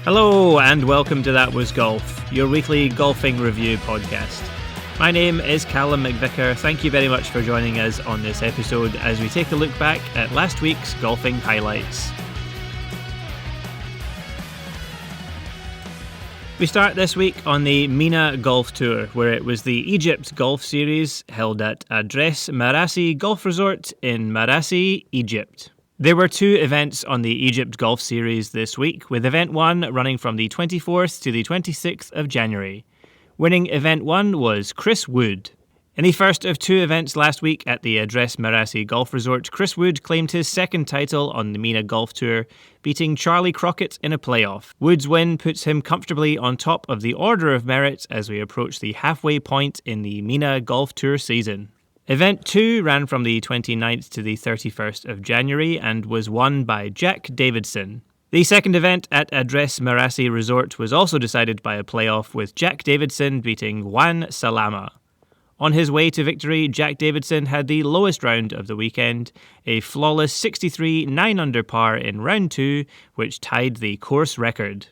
Hello and welcome to That Was Golf, your weekly golfing review podcast. My name is Calum MacVicar. Thank you very much for joining us on this episode as we take a look back at last week's golfing highlights. We start this week on the MENA Golf Tour, where it was the Egypt Golf Series held at Adres Marassi Golf Resort in Marassi, Egypt. There were two events on the Egypt Golf Series this week, with Event 1 running from the 24th to the 26th of January. Winning Event 1 was Chris Wood. In the first of two events last week at the Adres Marassi Golf Resort, Chris Wood claimed his second title on the MENA Golf Tour, beating Charlie Crockett in a playoff. Wood's win puts him comfortably on top of the order of merit as we approach the halfway point in the MENA Golf Tour season. Event 2 ran from the 29th to the 31st of January and was won by Jack Davidson. The second event at Adres Marassi Resort was also decided by a playoff, with Jack Davidson beating Juan Salama. On his way to victory, Jack Davidson had the lowest round of the weekend, a flawless 63 9-under par in round 2, which tied the course record.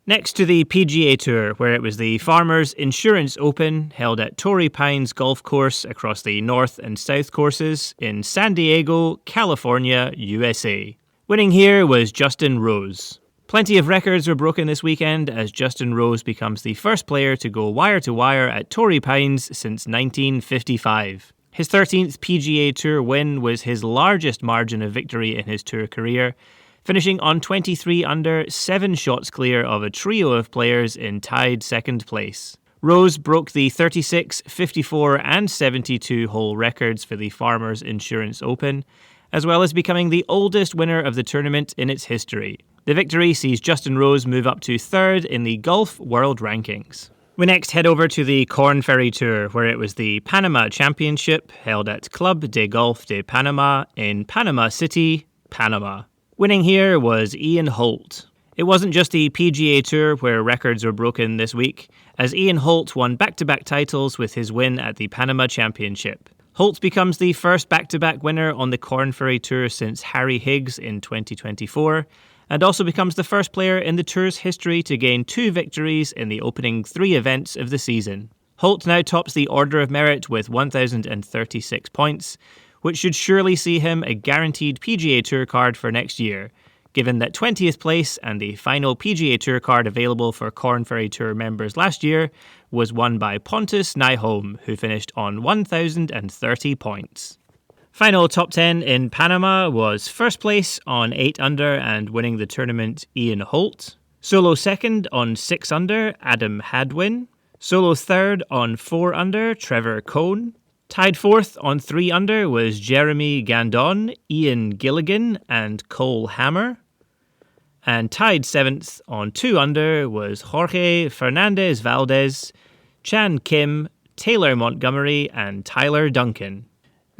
Next to the PGA Tour, where it was the Farmers Insurance Open, held at Torrey Pines Golf Course across the North and South courses in San Diego, California, USA. Winning here was Justin Rose. Plenty of records were broken this weekend as Justin Rose becomes the first player to go wire-to-wire at Torrey Pines since 1955. His 13th PGA Tour win was his largest margin of victory in his tour career, finishing on 23 under, 7 shots clear of a trio of players in tied second place. Rose broke the 36, 54 and 72-hole records for the Farmers Insurance Open, as well as becoming the oldest winner of the tournament in its history. The victory sees Justin Rose move up to third in the Golf World Rankings. We next head over to the Corn Ferry Tour, where it was the Panama Championship held at Club de Golf de Panama in Panama City, Panama. Winning here was Ian Holt. It wasn't just the PGA Tour where records were broken this week, as Ian Holt won back-to-back titles with his win at the Panama Championship. Holt becomes the first back-to-back winner on the Corn Ferry Tour since Harry Higgs in 2024, and also becomes the first player in the Tour's history to gain 2 victories in the opening 3 events of the season. Holt now tops the order of merit with 1,036 points, which should surely see him a guaranteed PGA Tour card for next year, given that 20th place and the final PGA Tour card available for Corn Ferry Tour members last year was won by Pontus Nyholm, who finished on 1,030 points. Final top 10 in Panama was first place on 8 under and winning the tournament Ian Holt, solo second on 6 under Adam Hadwin, solo third on 4 under Trevor Cohn, tied fourth on 3 under was Jeremy Gandon, Ian Gilligan and Cole Hammer, and tied 7th on 2 under was Jorge Fernandez Valdez, Chan Kim, Taylor Montgomery and Tyler Duncan.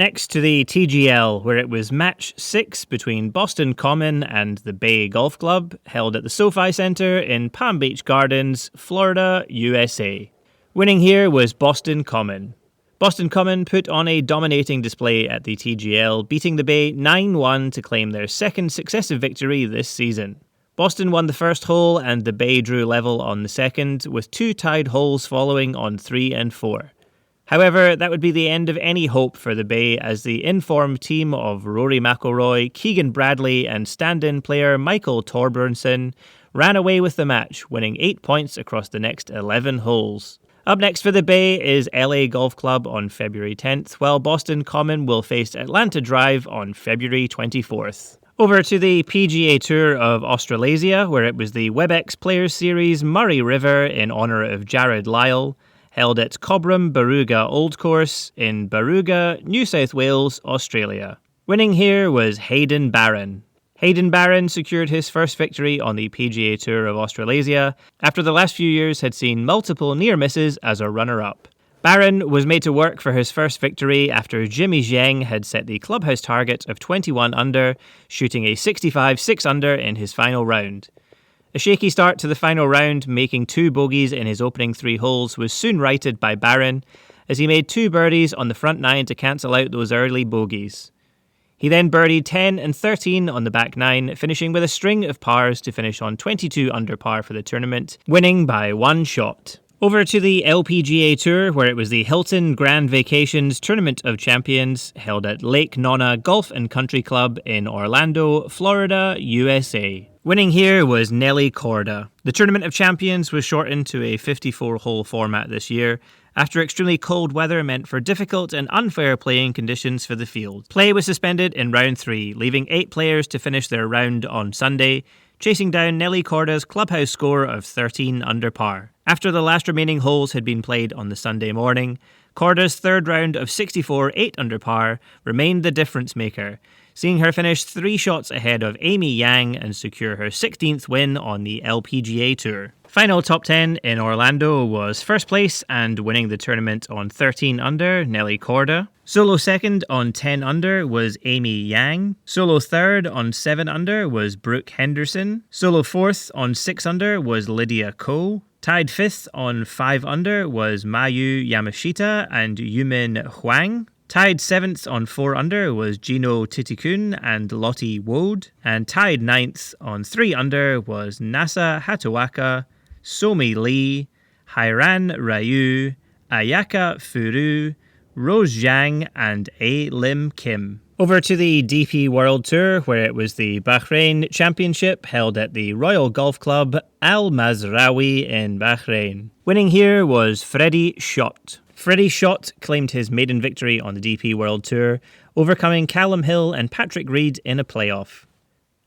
Next to the TGL, where it was match 6 between Boston Common and the Bay Golf Club, held at the SoFi Center in Palm Beach Gardens, Florida, USA. Winning here was Boston Common. Boston Common put on a dominating display at the TGL, beating the Bay 9-1 to claim their second successive victory this season. Boston won the first hole and the Bay drew level on the second, with 2 tied holes following on 3 and 4. However, that would be the end of any hope for the Bay as the informed team of Rory McIlroy, Keegan Bradley and stand-in player Michael Torbjornsson ran away with the match, winning 8 points across the next 11 holes. Up next for the Bay is LA Golf Club on February 10th, while Boston Common will face Atlanta Drive on February 24th. Over to the PGA Tour of Australasia, where it was the WebEx Players Series Murray River in honour of Jared Lyle, held at Cobram Barooga Old Course in Barooga, New South Wales, Australia. Winning here was Hayden Barron. Hayden Barron secured his first victory on the PGA Tour of Australasia after the last few years had seen multiple near misses as a runner-up. Barron was made to work for his first victory after Jimmy Zheng had set the clubhouse target of 21 under, shooting a 65 6-under in his final round. A shaky start to the final round, making 2 bogeys in his opening 3 holes, was soon righted by Barron as he made 2 birdies on the front 9 to cancel out those early bogeys. He then birdied 10 and 13 on the back nine, finishing with a string of pars to finish on 22 under par for the tournament, winning by 1 shot. Over to the LPGA Tour, where it was the Hilton Grand Vacations Tournament of Champions, held at Lake Nona Golf and Country Club in Orlando, Florida, USA. Winning here was Nelly Korda. The Tournament of Champions was shortened to a 54-hole format this year, after extremely cold weather meant for difficult and unfair playing conditions for the field. Play was suspended in round 3, leaving 8 players to finish their round on Sunday, chasing down Nelly Korda's clubhouse score of 13 under par. After the last remaining holes had been played on the Sunday morning, Korda's third round of 64 8 under par remained the difference maker, seeing her finish 3 shots ahead of Amy Yang and secure her 16th win on the LPGA Tour. Final top 10 in Orlando was first place and winning the tournament on 13 under, Nelly Korda. Solo second on 10 under was Amy Yang. Solo third on 7 under was Brooke Henderson. Solo fourth on 6 under was Lydia Ko. Tied fifth on 5 under was Mayu Yamashita and Yumin Huang. Tied 7th on 4 under was Gino Titikun and Lottie Wode. And tied 9th on 3 under was Nasa Hatawaka, Somi Lee, Hairan Ryu, Ayaka Furu, Rose Zhang and A. Lim Kim. Over to the DP World Tour, where it was the Bahrain Championship held at the Royal Golf Club Al Mazraoui in Bahrain. Winning here was Freddy Schott. Freddy Schott claimed his maiden victory on the DP World Tour, overcoming Calum Hill and Patrick Reed in a playoff.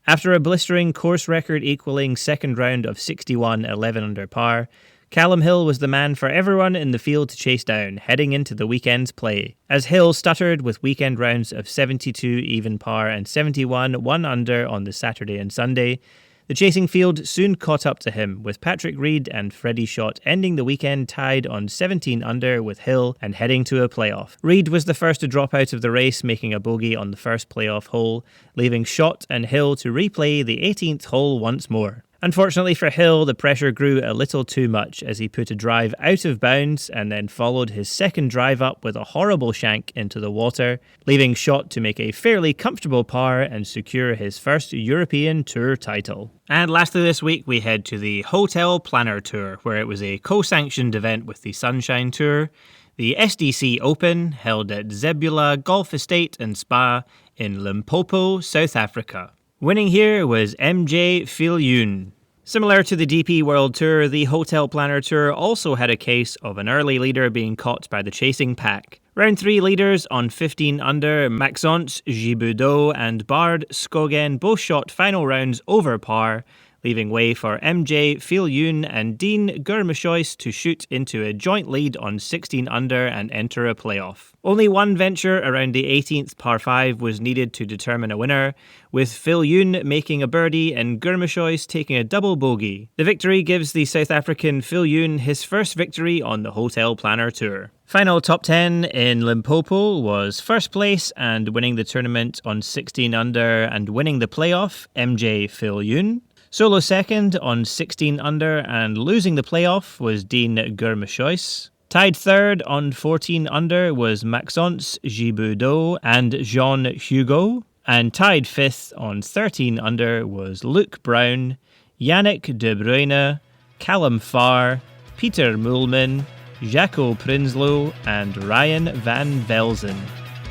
After a blistering course record equaling second round of 61 11 under par, Calum Hill was the man for everyone in the field to chase down, heading into the weekend's play. As Hill stuttered with weekend rounds of 72 even par and 71 1 under on the Saturday and Sunday, the chasing field soon caught up to him, with Patrick Reed and Freddy Schott ending the weekend tied on 17 under with Hill and heading to a playoff. Reed was the first to drop out of the race, making a bogey on the first playoff hole, leaving Schott and Hill to replay the 18th hole once more. Unfortunately for Hill, the pressure grew a little too much as he put a drive out of bounds and then followed his second drive up with a horrible shank into the water, leaving Schott to make a fairly comfortable par and secure his first European Tour title. And lastly this week we head to the Hotel Planner Tour, where it was a co-sanctioned event with the Sunshine Tour, the SDC Open held at Zebula Golf Estate and Spa in Limpopo, South Africa. Winning here was MJ Phil-Yoon. Similar to the DP World Tour, the Hotel Planner Tour also had a case of an early leader being caught by the chasing pack. Round 3 leaders on 15 under, Maxence Giboudeau and Bard Skogen both shot final rounds over par, leaving way for MJ Phil-Yoon and Dean Gurmashois to shoot into a joint lead on 16 under and enter a playoff. Only one venture around the 18th par 5 was needed to determine a winner, with Phil-Yoon making a birdie and Gurmashois taking a double bogey. The victory gives the South African Phil-Yoon his first victory on the Hotel Planner Tour. Final top 10 in Limpopo was first place and winning the tournament on 16 under and winning the playoff, MJ Phil-Yoon. Solo second on 16 under and losing the playoff was Dean Gurmashois. Tied third on 14 under was Maxence Giboudeau and Jean Hugo. And tied fifth on 13 under was Luke Brown, Yannick De Bruyne, Callum Farr, Peter Moolman, Jaco Prinsloo and Ryan van Velzen.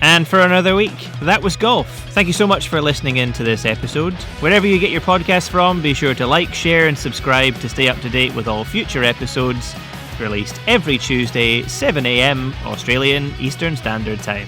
And for another week, that was golf. Thank you so much for listening in to this episode. Wherever you get your podcasts from, be sure to like, share and subscribe to stay up to date with all future episodes released every Tuesday, 7 a.m. Australian Eastern Standard Time.